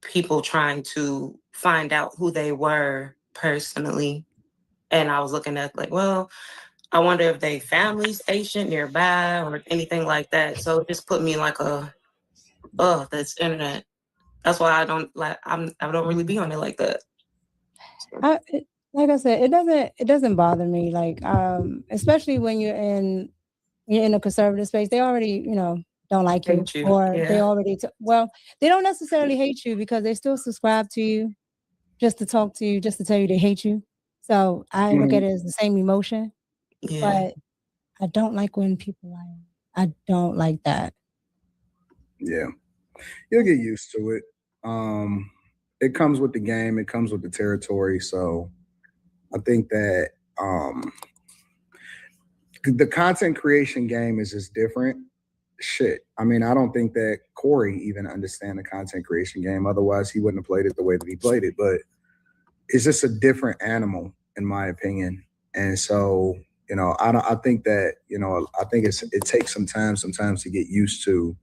people trying to find out who they were personally. And I was looking at like, well, I wonder if they family station nearby or anything like that. So it just put me in like that's internet. That's why I don't really be on it like that. Like I said, it doesn't bother me. Like, especially when you're in a conservative space, they already, don't like you, or yeah. they already, they don't necessarily hate you because they still subscribe to you just to talk to you, just to tell you they hate you. So I look at it as the same emotion, but I don't like when people lie. I don't like that. Yeah, you'll get used to it. It comes with the game. It comes with the territory. So I think that the content creation game is just different. Shit. I mean, I don't think that Corey even understand the content creation game. Otherwise, he wouldn't have played it the way that he played it. But it's just a different animal, in my opinion. And so, I think that, I think it takes some time sometimes to get used to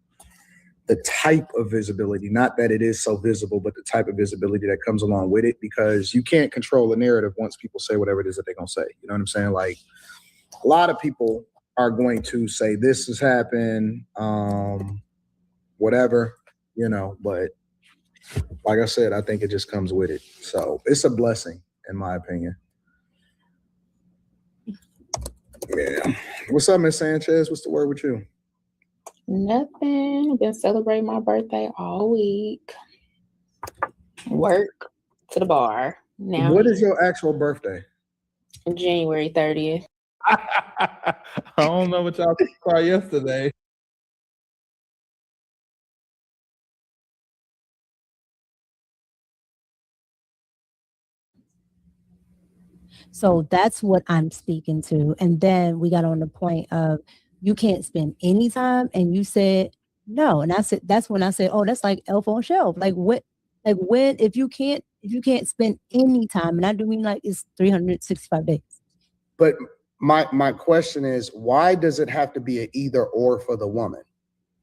the type of visibility, not that it is so visible, but the type of visibility that comes along with it, because you can't control the narrative once people say whatever it is that they're going to say. You know what I'm saying? Like, a lot of people are going to say this has happened, whatever, but like I said, I think it just comes with it. So it's a blessing, in my opinion. Yeah. What's up, Miss Sanchez? What's the word with you? Nothing. I've been celebrating my birthday all week. Work to the bar. Now, what is your actual birthday? January 30th. I don't know what y'all saw yesterday. So that's what I'm speaking to. And then we got on the point of you can't spend any time, and you said no. And I said that's when I said, oh, that's like Elf on Shelf. Like what? Like when if you can't spend any time, and I do mean like it's 365 days. But my question is, why does it have to be an either or for the woman,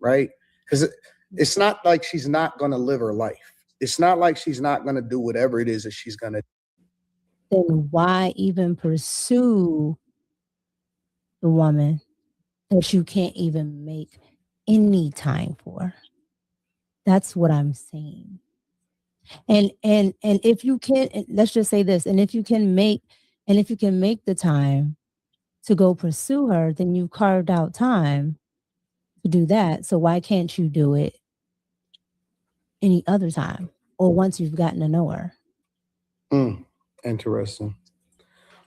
right? Because it's not like she's not going to live her life. It's not like she's not going to do whatever it is that she's going to. Then why even pursue the woman that you can't even make any time for? That's what I'm saying. And if you can, let's just say this, and if you can make the time to go pursue her, then you carved out time to do that. So why can't you do it any other time or once you've gotten to know her? Interesting.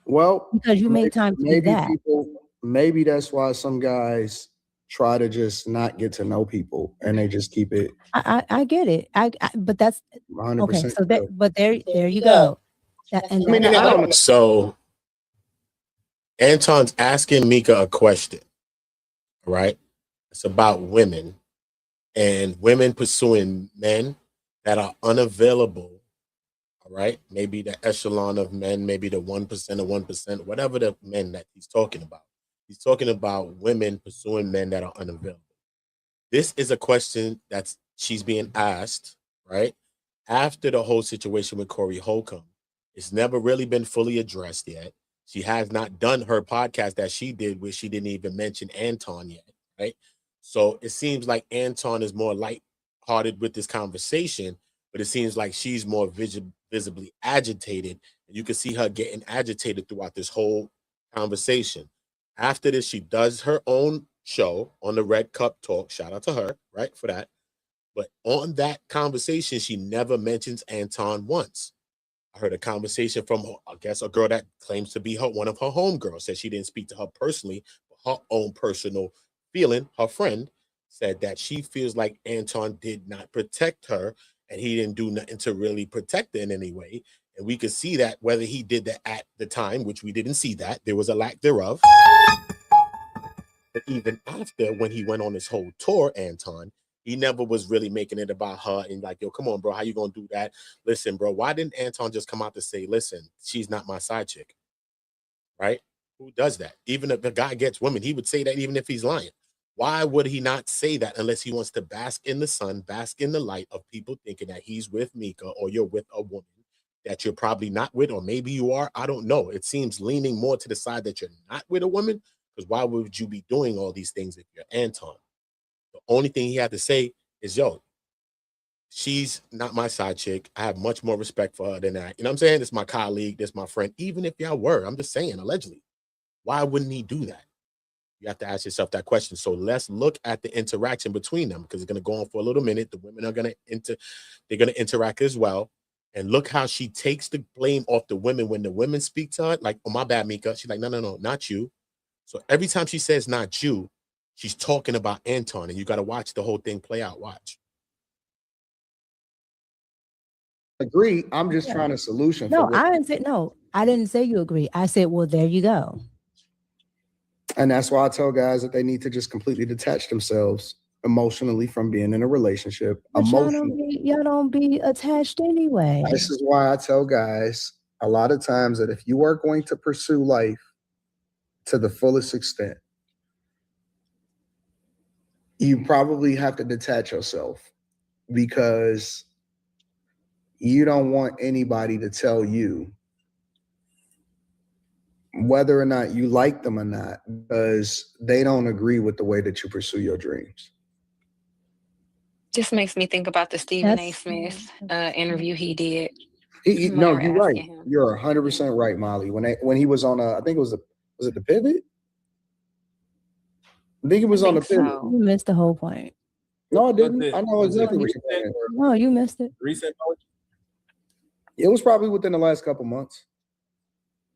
Well, because you made time to do that. Maybe that's why some guys try to just not get to know people and they just keep it. I get it. But that's 100%. Okay. So but there you go. So Anton's asking MICCA a question, right? It's about women and women pursuing men that are unavailable. All right, maybe the echelon of men, maybe the 1% of 1%, whatever the men that he's talking about. He's talking about women pursuing men that are unavailable. This is a question that she's being asked, right? After the whole situation with Corey Holcomb. It's never really been fully addressed yet. She has not done her podcast that she did, where she didn't even mention Anton yet, right? So it seems like Anton is more lighthearted with this conversation, but it seems like she's more visibly agitated. And you can see her getting agitated throughout this whole conversation. After this, she does her own show on the Red Cup Talk. Shout out to her, right, for that. But on that conversation, she never mentions Anton once. I heard a conversation from, I guess, a girl that claims to be one of her homegirls. Said she didn't speak to her personally, but her own personal feeling, her friend, said that she feels like Anton did not protect her and he didn't do nothing to really protect her in any way. And we could see that whether he did that at the time, which we didn't see that. There was a lack thereof. But even after, when he went on this whole tour, Anton, he never was really making it about her and like, yo, come on, bro, how you gonna do that? Listen, bro, why didn't Anton just come out to say, listen, she's not my side chick, right? Who does that? Even if the guy gets women, he would say that even if he's lying. Why would he not say that unless he wants to bask in the sun, bask in the light of people thinking that he's with MICCA or you're with a woman that you're probably not with, or maybe you are? I don't know. It seems leaning more to the side that you're not with a woman, because why would you be doing all these things if you're Anton? The only thing he had to say is, yo, she's not my side chick. I have much more respect for her than that. You know what I'm saying? This is my colleague. This is my friend. Even if y'all were, I'm just saying, allegedly. Why wouldn't he do that? You have to ask yourself that question. So let's look at the interaction between them, because it's going to go on for a little minute. The women are going to they're going to interact as well. And look how she takes the blame off the women when the women speak to her. Like, oh, my bad, MICCA. She's like, no, not you. So every time she says not you, she's talking about Anton, and you got to watch the whole thing play out. Watch. Agree. I'm just trying a solution. No, I didn't say you agree. I said, well, there you go. And that's why I tell guys that they need to just completely detach themselves emotionally from being in a relationship. But y'all don't be attached anyway. This is why I tell guys a lot of times that if you are going to pursue life to the fullest extent, you probably have to detach yourself, because you don't want anybody to tell you whether or not you like them or not, because they don't agree with the way that you pursue your dreams. This makes me think about the Stephen A. Smith interview he did. No, you're right. You're 100% right, Molly. When he was on, I think it was it the Pivot? I think it was on the Pivot. So. You missed the whole point. No, I didn't. I know exactly what you're saying. No, you missed it. Recent knowledge? It was probably within the last couple months.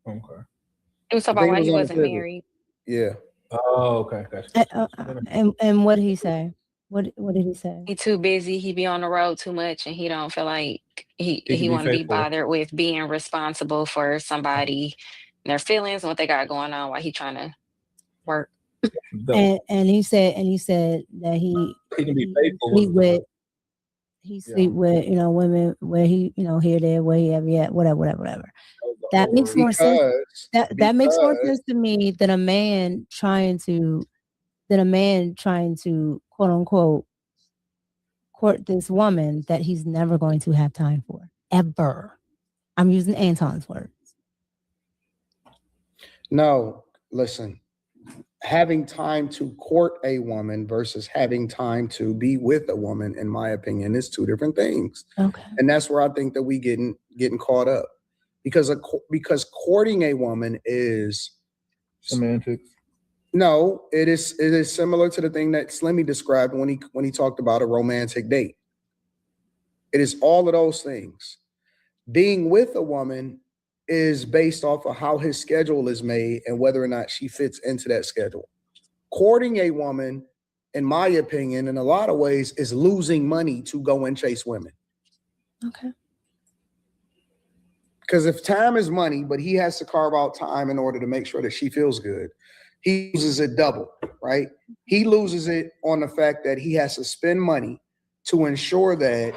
Okay. It was about why he wasn't married. Yeah. Oh, okay. Gotcha. And what did he say? What did he say? He too busy. He be on the road too much, and he don't feel like he want to be bothered with being responsible for somebody, their feelings, and what they got going on while he trying to work. And he said that he can be faithful. Sleep with women where he here, there, where he ever at, whatever. That makes more sense. That makes more sense to me than a man trying to quote unquote court this woman that he's never going to have time for, ever. I'm using Anton's words. No, listen. Having time to court a woman versus having time to be with a woman, in my opinion, is two different things. Okay. And that's where I think that we getting caught up, because courting a woman is semantics. No, it is similar to the thing that Slimmy described when he talked about a romantic date. It is all of those things. Being with a woman is based off of how his schedule is made and whether or not she fits into that schedule. Courting a woman, in my opinion, in a lot of ways, is losing money to go and chase women. Okay. Because if time is money, but he has to carve out time in order to make sure that she feels good, he loses it double, right? He loses it on the fact that he has to spend money to ensure that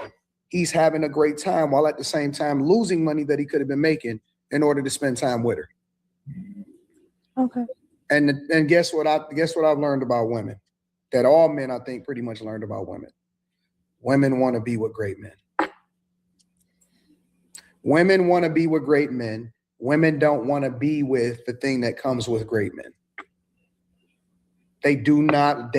he's having a great time, while at the same time losing money that he could have been making in order to spend time with her. Okay. And guess what I've learned about women, that all men, I think, pretty much learned about women. Women want to be with great men. Women want to be with great men. Women don't want to be with the thing that comes with great men. They do not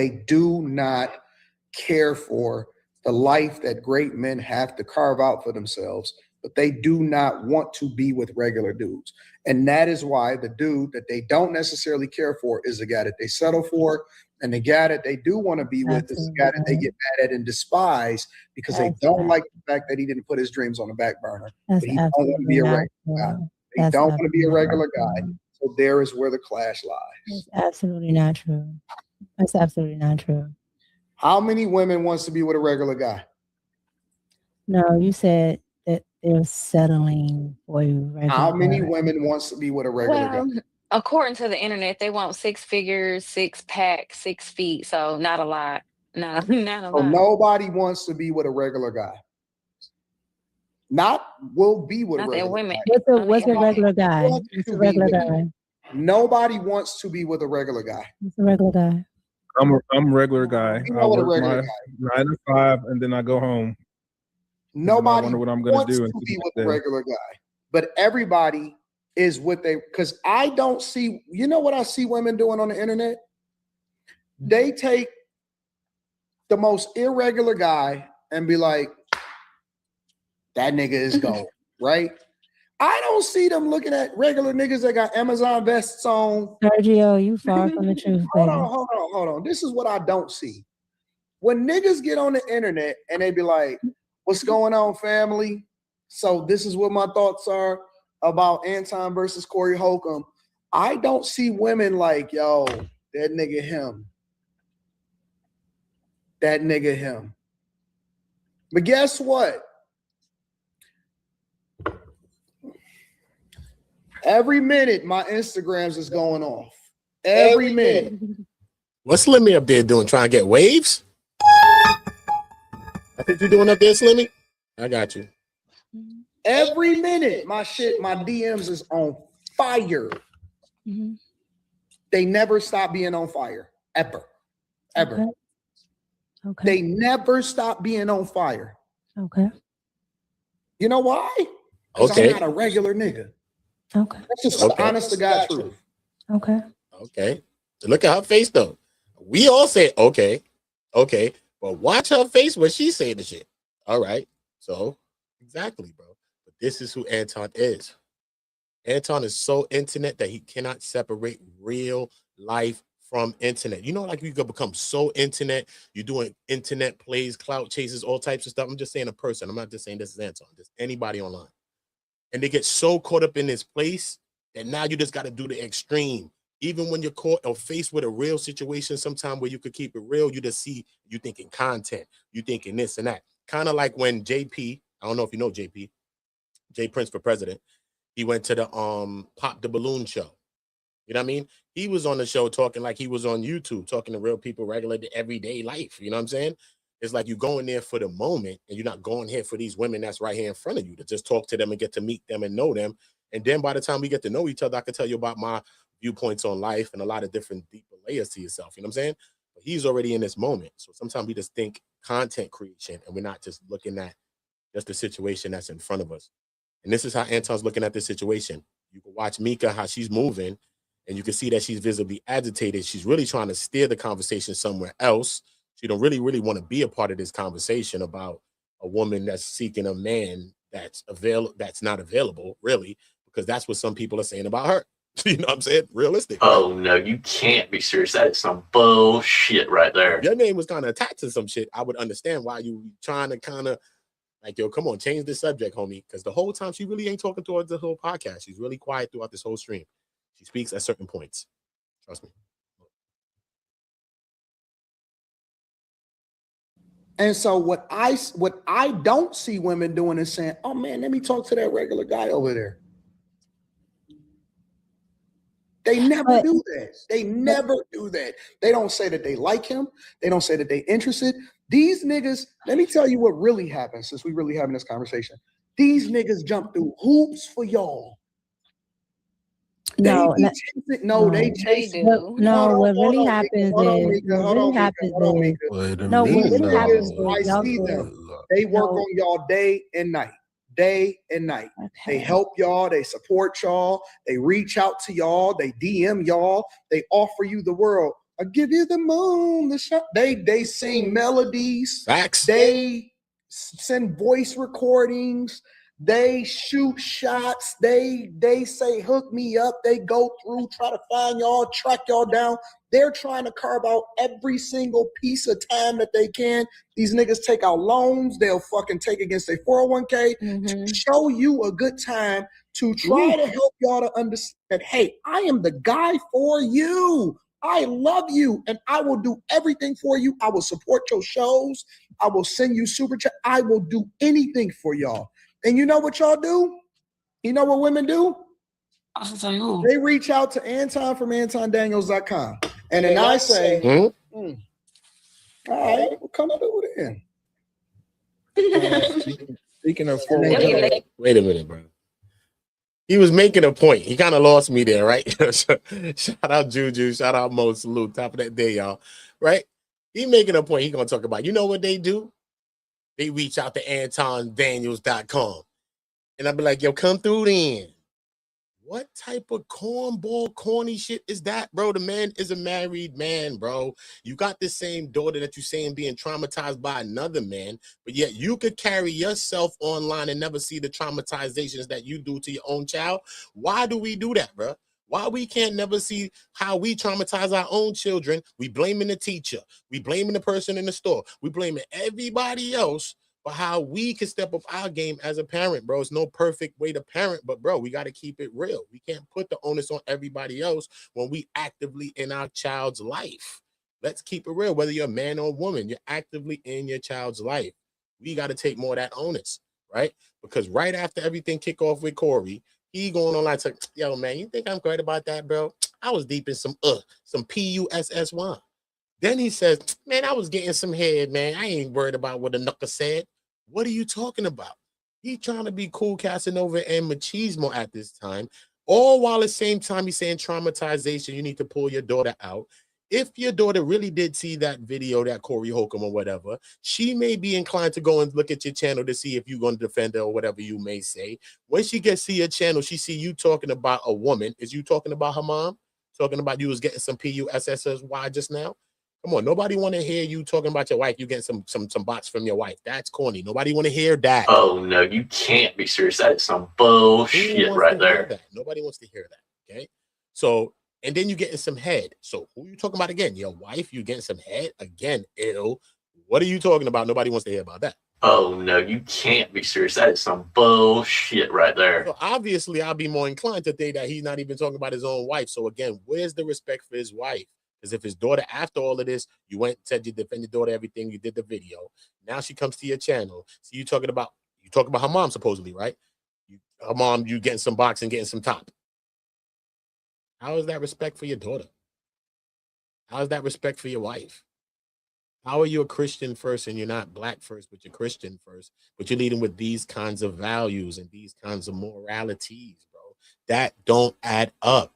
care for the life that great men have to carve out for themselves, but they do not want to be with regular dudes. And that is why the dude that they don't necessarily care for is the guy that they settle for. And the guy that they do want to be with is the guy that they get mad at and despise because they don't like the fact that he didn't put his dreams on the back burner. But he don't want to be a regular guy. They don't want to be a regular guy. So there is where the clash lies. That's absolutely not true. That's absolutely not true. How many women wants to be with a regular guy? No, you said that they're settling for you. How many women wants to be with a regular guy? According to the internet, they want 6 figures, 6-pack, 6 feet. So not a lot. Not a lot. So nobody wants to be with a regular guy. Will be with a regular women. guy. What's a regular guy? What's a regular guy? Nobody wants to be with a regular guy. What's a regular guy? I'm a regular guy. You I know what a work regular my guy. 9 to 5, and then I go home. Nobody wonder what I'm gonna wants do to until be the with next a day. regular guy, but everybody is what they, because I don't see, you know what I see women doing on the internet? They take the most irregular guy and be like, that nigga is gold, right? I don't see them looking at regular niggas that got Amazon vests on. Sergio, you far from the truth, baby. Hold on. This is what I don't see. When niggas get on the internet and they be like, what's going on, family? So this is what my thoughts are about Anton versus Corey Holcomb. I don't see women like, yo, that nigga him. That nigga him. But guess what? Every minute my Instagrams is going off. Every minute. What's Slimmy up there doing? Trying to get waves? I think you're doing up there, Slimmy. I got you. Every minute my DMs is on fire. Mm-hmm. They never stop being on fire. Ever. Okay. They never stop being on fire. Okay. You know why? Because Okay. I'm not a regular nigga. Okay. That's just the honest to God truth. Okay. Okay. Look at her face though. We all say okay, but watch her face when she say the shit. All right. So exactly, bro. But this is who Anton is. Anton is so internet that he cannot separate real life from internet. You know, like you could become so internet, you're doing internet plays, clout chases, all types of stuff. I'm just saying a person. I'm not just saying this is Anton, just anybody online. And they get so caught up in this place that now you just got to do the extreme. Even when you're caught or faced with a real situation, sometime where you could keep it real, you just see, you thinking content, you thinking this and that. Kind of like when JP, I don't know if you know JP, J Prince for President, he went to the Pop the Balloon show. You know what I mean? He was on the show talking like he was on YouTube, talking to real people, regular everyday life. You know what I'm saying? It's like you going there for the moment and you're not going here for these women that's right here in front of you to just talk to them and get to meet them and know them. And then by the time we get to know each other, I can tell you about my viewpoints on life and a lot of different deeper layers to yourself. You know what I'm saying? But he's already in this moment. So sometimes we just think content creation and we're not just looking at just the situation that's in front of us. And this is how Anton's looking at this situation. You can watch MICCA, how she's moving, and you can see that she's visibly agitated. She's really trying to steer the conversation somewhere else. She don't really want to be a part of this conversation about a woman that's seeking a man that's not available, really, because that's what some people are saying about her. You know what I'm saying? Realistic. Oh, no, you can't be serious. That is some bullshit right there. Your name was kind of attached to some shit. I would understand why you trying to kind of like, yo, come on, change the subject, homie. Because the whole time she really ain't talking towards the whole podcast. She's really quiet throughout this whole stream. She speaks at certain points. Trust me. And so what I don't see women doing is saying, oh man, let me talk to that regular guy over there. They never do that. They never do that. They don't say that they like him. They don't say that they interested. These niggas, let me tell you what really happens since we really having this conversation. These niggas jump through hoops for y'all. No, they chase. No, what really happens is I see them. They work on y'all day and night. Day and night. Okay. They help y'all, they support y'all, they reach out to y'all, they DM y'all, they offer you the world. I give you the moon, the shot. They sing melodies. Facts. They send voice recordings. They shoot shots. They say, hook me up. They go through, try to find y'all, track y'all down. They're trying to carve out every single piece of time that they can. These niggas take out loans. They'll fucking take against their 401k to show you a good time, to try to help y'all to understand that, hey, I am the guy for you. I love you and I will do everything for you. I will support your shows. I will send you super chat. I will do anything for y'all. And you know what y'all do? You know what women do? They reach out to Anton from AntonDaniels.com. And then I say, all right, well, come on do it then. Speaking of wait a minute, bro. He was making a point. He kind of lost me there, right? Shout out Juju. Shout out Mo. Salute. Top of that day, y'all. right? He making a point. He gonna talk about, you know what they do? They reach out to AntonDaniels.com. And I'll be like, yo, come through then. What type of cornball, corny shit is that, bro? The man is a married man, bro. You got the same daughter that you saying being traumatized by another man, but yet you could carry yourself online and never see the traumatizations that you do to your own child. Why do we do that, bro? Why we can't never see how we traumatize our own children? We blaming the teacher. We blaming the person in the store. We blaming everybody else for how we can step up our game as a parent, bro. It's no perfect way to parent, but bro, we got to keep it real. We can't put the onus on everybody else when we actively in our child's life. Let's keep it real. Whether you're a man or a woman, you're actively in your child's life. We got to take more of that onus, right? Because right after everything kick off with Corey, he going online to, yo, man, you think I'm great about that, bro? I was deep in some P-U-S-S-Y. Then he says, man, I was getting some head, man. I ain't worried about what the knucker said. What are you talking about? He trying to be cool, Casanova and machismo at this time, all while at the same time he's saying traumatization. You need to pull your daughter out. If your daughter really did see that video, that Corey Holcomb or whatever, she may be inclined to go and look at your channel to see if you're going to defend her or whatever you may say. When she gets to your channel, she see you talking about a woman. Is you talking about her mom? Talking about you was getting some P-U-S-S-Y just now? Come on, nobody want to hear you talking about your wife. You getting some bots from your wife. That's corny. Nobody want to hear that. Oh no, you can't be serious. That is some bullshit right there. Nobody wants to hear that. Okay. So, and then you getting some head. So who are you talking about again? Your wife? You getting some head again? Ew. What are you talking about? Nobody wants to hear about that. Oh no, you can't be serious. That is some bullshit right there. So obviously, I'll be more inclined to think that he's not even talking about his own wife. So again, where's the respect for his wife? Because if his daughter, after all of this, you went and said you defend your daughter, everything, you did the video. Now she comes to your channel. So you talking about her mom, supposedly, right? Her mom, you getting some boxing, getting some top. How is that respect for your daughter? How is that respect for your wife? How are you a Christian first and you're not black first, but you're Christian first, but you're leading with these kinds of values and these kinds of moralities, bro? That don't add up.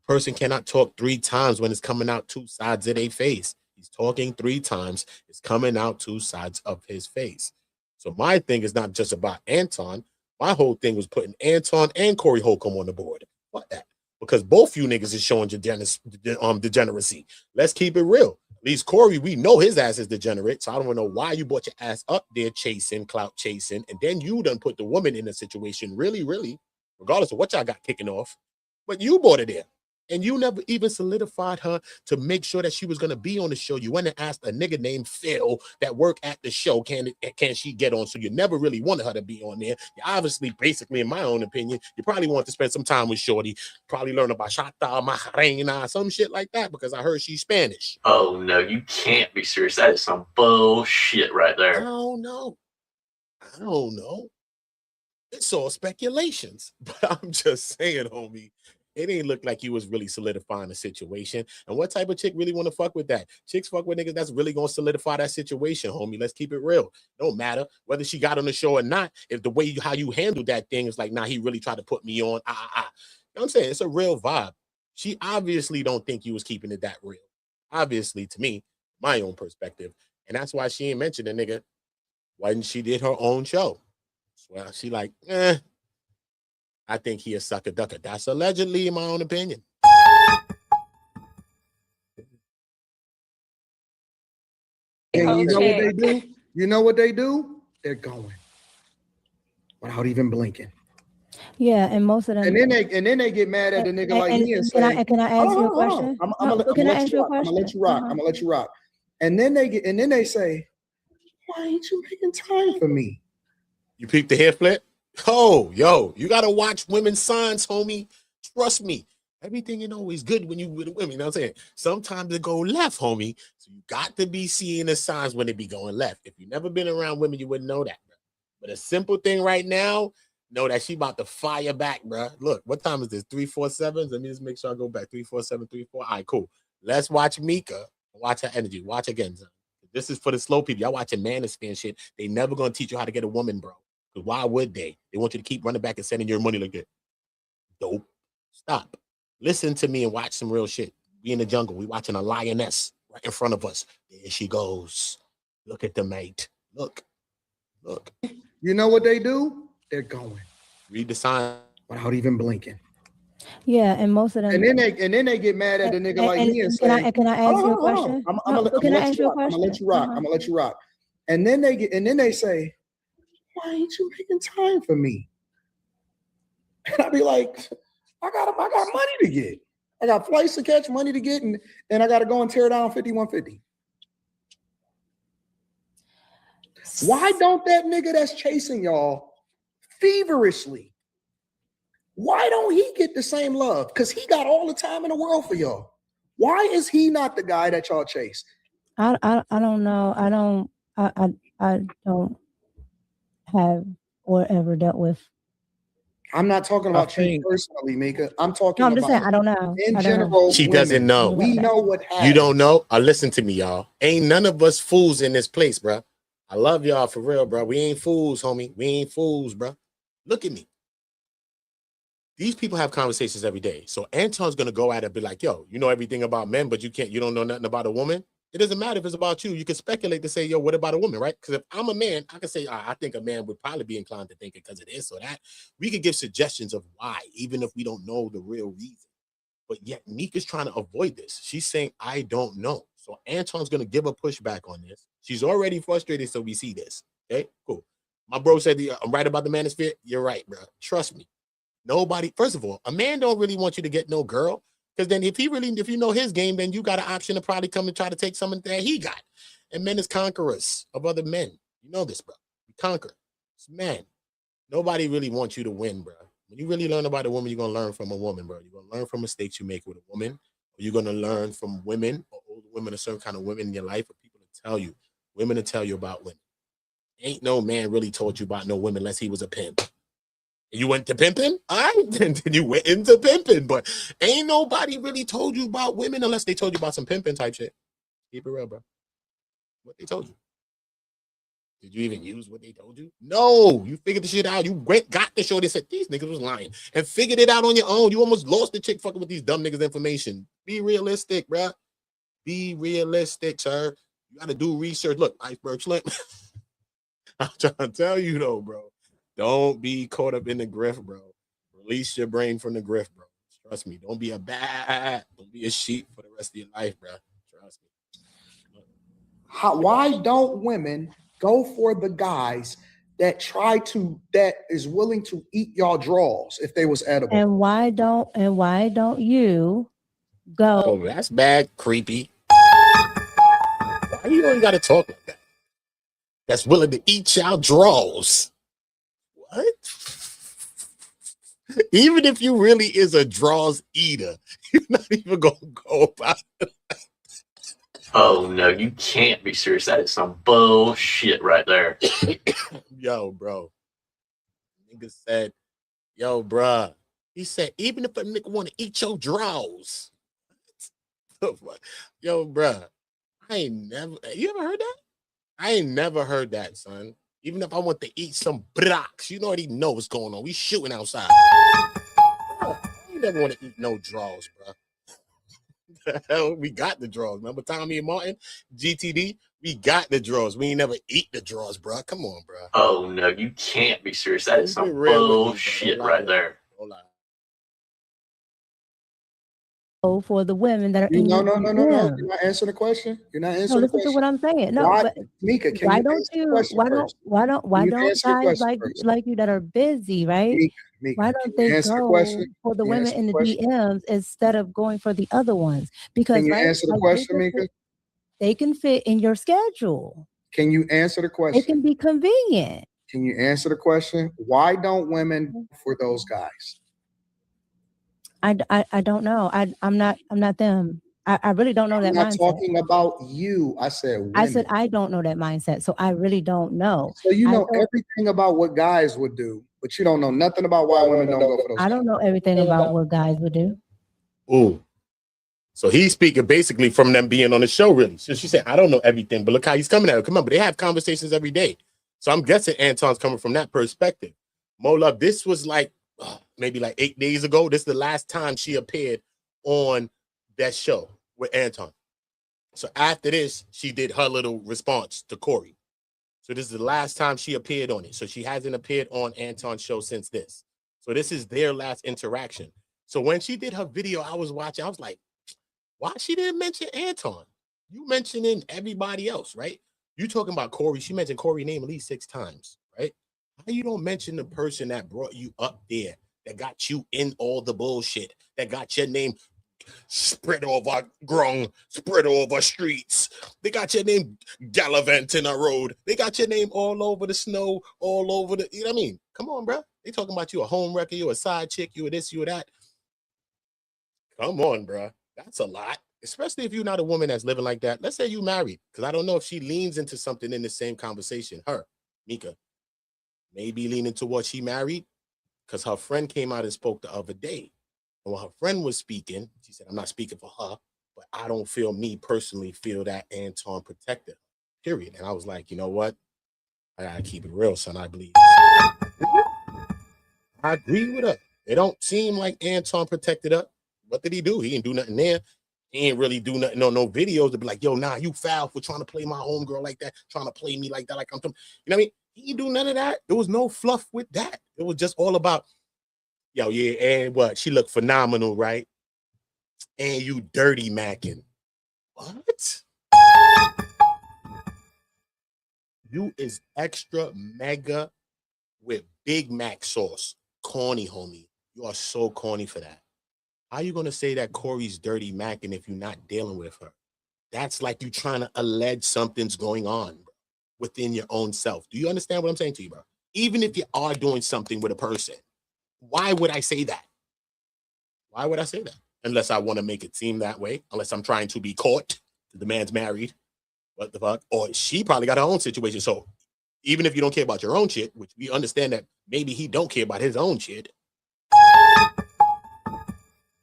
Person cannot talk 3 times when it's coming out 2 sides of their face. He's talking 3 times. It's coming out 2 sides of his face. So my thing is not just about Anton. My whole thing was putting Anton and Corey Holcomb on the board. What that? Because both you niggas is showing degeneracy. Let's keep it real. At least Corey, we know his ass is degenerate. So I don't know why you brought your ass up there chasing, clout chasing, and then you done put the woman in a situation, really, regardless of what y'all got kicking off. But you brought it there. And you never even solidified her to make sure that she was going to be on the show. You went and asked a nigga named Phil that worked at the show, can she get on? So you never really wanted her to be on there. You obviously, basically, in my own opinion, you probably want to spend some time with Shorty, probably learn about Chata, Macarena, some shit like that, because I heard she's Spanish. Oh no, you can't be serious. That is some bullshit right there. I don't know. It's all speculations, but I'm just saying, homie. It ain't look like you was really solidifying the situation. And what type of chick really want to fuck with that? Chicks fuck with niggas that's really going to solidify that situation, homie. Let's keep it real. Don't matter whether she got on the show or not. If the way how you handled that thing is like, nah, he really tried to put me on. You know what I'm saying? It's a real vibe. She obviously don't think you was keeping it that real. Obviously, to me, my own perspective. And that's why she ain't mentioned a nigga when she did her own show. Well, she like, I think he a sucker ducker. That's allegedly in my own opinion. And you know what they do? You know what they do? They're going without even blinking. Yeah, and most of them. And then they get mad at the nigga like me and say, "Can I ask you a question? I'm gonna let you rock. I'm gonna let you rock." And then they say, "Why ain't you making time for me?" You peeped the hair flip? Oh, yo, you gotta watch women's signs, homie. Trust me. Everything ain't always good when you with women. You know what I'm saying? Sometimes it go left, homie. So you got to be seeing the signs when it be going left. If you never been around women, you wouldn't know that, bro. But a simple thing right now, know that she about to fire back, bro. Look, what time is this? 347? Let me just make sure I go back. 34734. All right, cool. Let's watch MICCA. Watch her energy. Watch again, son. This is for the slow people. Y'all watching Manosphere shit. They never gonna teach you how to get a woman, bro. Because why would they? They want you to keep running back and sending your money like that. Dope. Stop. Listen to me and watch some real shit. We in the jungle. We watching a lioness right in front of us. There she goes. Look at the mate. Look. You know what they do? They're going. Read the sign. Without even blinking. Yeah, and most of them. And then they get mad at the nigga like me and say, can I ask you a question? I'm gonna let you rock. I'm gonna let you rock. And then they say, why ain't you making time for me? And I'll be like, I got money to get. I got flights to catch, money to get, and I got to go and tear down 5150. Why don't that nigga that's chasing y'all feverishly, why don't he get the same love? Because he got all the time in the world for y'all. Why is he not the guy that y'all chase? I don't know. I don't have or ever dealt with. I'm not talking about you personally, Mika. I'm talking I'm just about saying, I don't know. In general, she doesn't know. We know what happens. You don't know? Listen to me, y'all. Ain't none of us fools in this place, bro. I love y'all for real, bro. We ain't fools, homie. We ain't fools, bro. Look at me. These people have conversations every day. So Anton's gonna go at it and be like, yo, you know everything about men, but you don't know nothing about a woman. It doesn't matter if it's about you. You can speculate to say, yo, what about a woman, right? Because if I'm a man, I can say, I think a man would probably be inclined to think it because of this or that. We could give suggestions of why, even if we don't know the real reason. But yet Mika's trying to avoid this. She's saying, I don't know. So Anton's going to give a pushback on this. She's already frustrated, so we see this. Okay, cool. My bro said, I'm right about the manosphere. You're right, bro. Trust me. Nobody, first of all, a man don't really want you to get no girl. Because then if you know his game, then you got an option to probably come and try to take something that he got. And men is conquerors of other men. You know this, bro. We conquer. It's man. Nobody really wants you to win, bro. When you really learn about a woman, you're going to learn from a woman, bro. You're going to learn from mistakes you make with a woman. Or you're going to learn from women or older women, a certain kind of women in your life, or people to tell you. Women to tell you about women. Ain't no man really told you about no women unless he was a pimp. You went to pimping? All right, then you went into pimping. But ain't nobody really told you about women unless they told you about some pimping type shit. Keep it real, bro. What they told you. Did you even use what they told you? No, you figured the shit out. You got the show. They said these niggas was lying and figured it out on your own. You almost lost the chick fucking with these dumb niggas' information. Be realistic, bro. Be realistic, sir. You got to do research. Look, iceberg slim. I'm trying to tell you though, bro. Don't be caught up in the grift, bro. Release your brain from the grift, bro. Trust me. Don't be a sheep for the rest of your life, bro. Trust me. Why don't women go for the guys that is willing to eat y'all draws if they was edible? And why don't you go? Oh, that's bad, creepy. Why you ain't gotta talk like that? That's willing to eat y'all draws. What? Even if you really is a draws eater, you're not even gonna go about it. Oh no, you can't be serious. That is some bullshit right there. Yo, bro. Nigga said, yo, bruh. He said, even if a nigga want to eat your draws. Yo, bruh. You ever heard that? I ain't never heard that, son. Even if I want to eat some brocks, you already know what's going on. We shooting outside. You never want to eat no draws, bro. The hell, we got the draws. Remember Tommy and Martin, GTD? We got the draws. We ain't never eat the draws, bro. Come on, bro. Oh no, you can't be serious. That is some bullshit right there. Hold on. For the women that are No. You're not answering the question. You're not answering the question. Listen to what I'm saying. No, why, but Mika, can why you don't you? Why don't guys like you that are busy, right? Mika, why don't they go for the women in the DMs instead of going for the other ones? Because can you answer the question, Mika? They can fit in your schedule. Can you answer the question? It can be convenient. Can you answer the question? Why don't women go for those guys? I don't know. I'm not them. I really don't know that mindset. I'm not talking about you. I said women. I said I don't know that mindset, so I really don't know. So you know everything about what guys would do, but you don't know nothing about why women don't go for those guys. I don't know everything about what guys would do. Ooh. So he's speaking basically from them being on the show, really. So she said, I don't know everything, but look how he's coming at her. Come on, but they have conversations every day. So I'm guessing Anton's coming from that perspective. Mo Love, this was like maybe like 8 days ago. This is the last time she appeared on that show with Anton. So after this, she did her little response to Corey. So this is the last time she appeared on it. So she hasn't appeared on Anton's show since this. So this is their last interaction. So when she did her video, I was watching, I was like, why she didn't mention Anton? You mentioning everybody else, right? You talking about Corey. She mentioned Corey's name at least 6 times, right? How you don't mention the person that brought you up there, that got you in all the bullshit, that got your name spread over ground, spread over streets. They got your name gallivanting a road. They got your name all over the snow, all over the, you know what I mean? Come on, bro. They talking about you a home wrecker, you a side chick, you a this, you a that. Come on, bro. That's a lot. Especially if you're not a woman that's living like that. Let's say you married, because I don't know if she leans into something in the same conversation. Her, MICCA, maybe leaning towards she married, because her friend came out and spoke the other day. And when her friend was speaking, she said, I'm not speaking for her, but I don't feel, me personally feel that Anton protected her, period. And I was like, you know what? I gotta keep it real, son. I believe. I agree with her. It don't seem like Anton protected her. What did he do? He didn't do nothing there. He ain't really do nothing, no videos to be like, yo, nah, you foul for trying to play my homegirl like that, trying to play me like that, like I'm, you know what I mean? He didn't do none of that. There was no fluff with that. It was just all about, yo, yeah, and what? She looked phenomenal, right? And you dirty macking. What? You is extra mega with Big Mac sauce. Corny, homie. You are so corny for that. How you going to say that Corey's dirty macking if you're not dealing with her? That's like you trying to allege something's going on, bro, within your own self. Do you understand what I'm saying to you, bro? Even if you are doing something with a person, why would I say that? Why would I say that? Unless I want to make it seem that way, unless I'm trying to be caught. The man's married. What the fuck? Or she probably got her own situation. So even if you don't care about your own shit, which we understand that maybe he don't care about his own shit,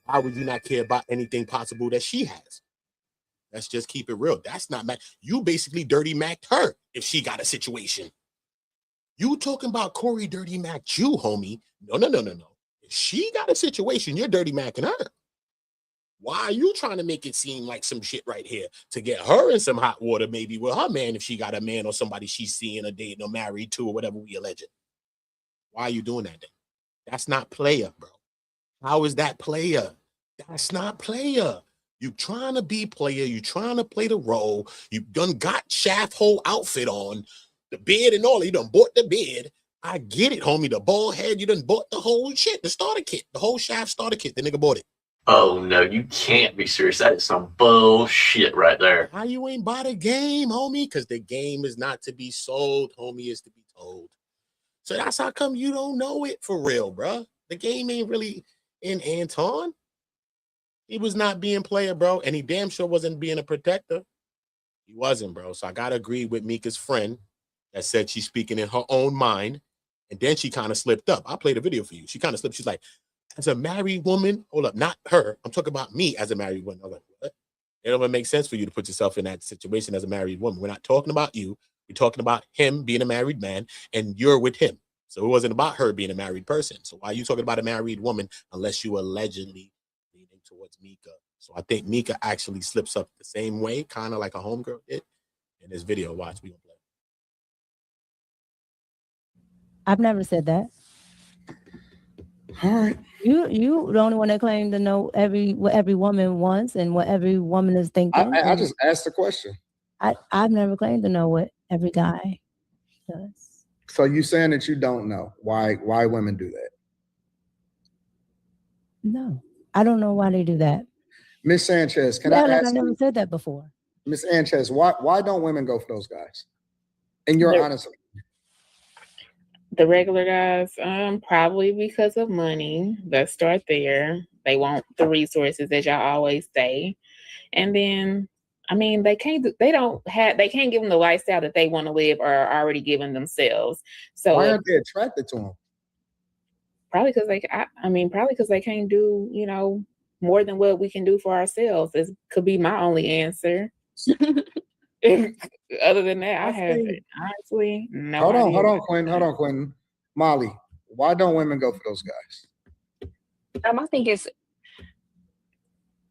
why would you not care about anything possible that she has? Let's just keep it real. That's not Mac. You basically dirty Macked her if she got a situation. You talking about Corey dirty Macked you, homie. No. If she got a situation, you're dirty Macking her. Why are you trying to make it seem like some shit right here to get her in some hot water, maybe with her man, if she got a man or somebody she's seeing or dating or married to or whatever we allege it? Why are you doing that then? That's not player, bro. How is that player? That's not player. You trying to be player. You trying to play the role. You done got Shaft whole outfit on, the beard and all. You done bought the beard. I get it, homie. The bald head, you done bought the whole shit, the starter kit, the whole Shaft starter kit. The nigga bought it. Oh no, you can't be serious. That is some bullshit right there. How you ain't bought a game, homie? Because the game is not to be sold, homie, is to be told. So that's how come you don't know it for real, bro. The game ain't really in Anton. He was not being player, bro, and he damn sure wasn't being a protector. He wasn't, bro. So I gotta agree with Mika's friend that said she's speaking in her own mind, and then she kind of slipped up. I played a video for you. She kind of slipped. She's like, as a married woman, hold up, not her. I'm talking about me as a married woman. I was like, what? It don't make sense for you to put yourself in that situation as a married woman. We're not talking about you. We're talking about him being a married man, and you're with him. So it wasn't about her being a married person. So why are you talking about a married woman unless you allegedly leaning towards MICCA? So I think MICCA actually slips up the same way, kind of like a homegirl did in this video. Watch, we gonna play. I've never said that. All right. You the only one that claimed to know what every woman wants and what every woman is thinking. I just asked the question. I've never claimed to know what every guy does. So you saying that you don't know why women do that? No, I don't know why they do that. Miss Sanchez, can I ask I never you, said that before. Miss Sanchez, why don't women go for those guys? In your honest opinion. The regular guys, probably because of money. Let's start there. They want the resources, as y'all always say. And then, I mean, they can't give them the lifestyle that they want to live or are already given themselves. So why aren't they attracted to them? Probably because they can't do, more than what we can do for ourselves. It could be my only answer. Other than that, I haven't. Honestly, no. Hold on, Quentin. Molly, why don't women go for those guys? I think it's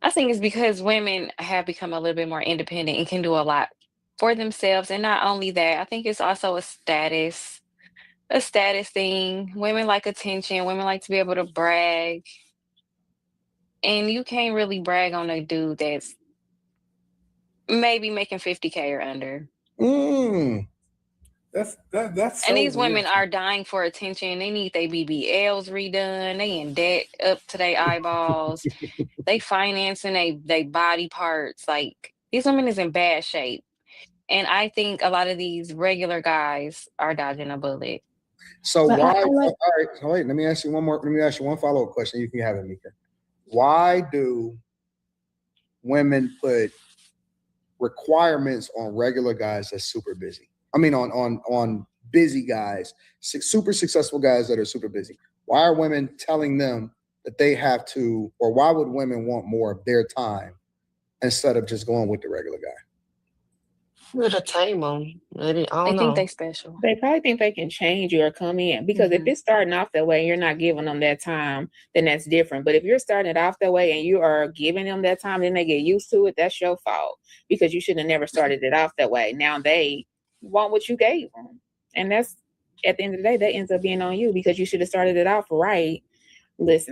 I think it's because women have become a little bit more independent and can do a lot for themselves. And not only that, I think it's also a status thing. Women like attention, women like to be able to brag. And you can't really brag on a dude that's maybe making 50K or under. That's so And these weird. women are dying for attention. They need their BBLs redone. They in debt up to their eyeballs. They financing they body parts. Like, these women is in bad shape. And I think a lot of these regular guys are dodging a bullet. So But why? All right, so wait. Let me ask you one follow up question. You can have it, Mika. Why do women put requirements on regular guys that's super busy? I mean, on busy guys, super successful guys that are super busy. Why are women telling them that they have to, or why would women want more of their time instead of just going with the regular guy? To tame them. I They don't think know. they special. They probably think they can change you or come in, because if it's starting off that way and you're not giving them that time, then that's different. But if you're starting it off that way and you are giving them that time, then they get used to it. That's your fault, because you should have never started it off that way. Now they want what you gave them, and that's, at the end of the day, that ends up being on you, because you should have started it off right. Listen.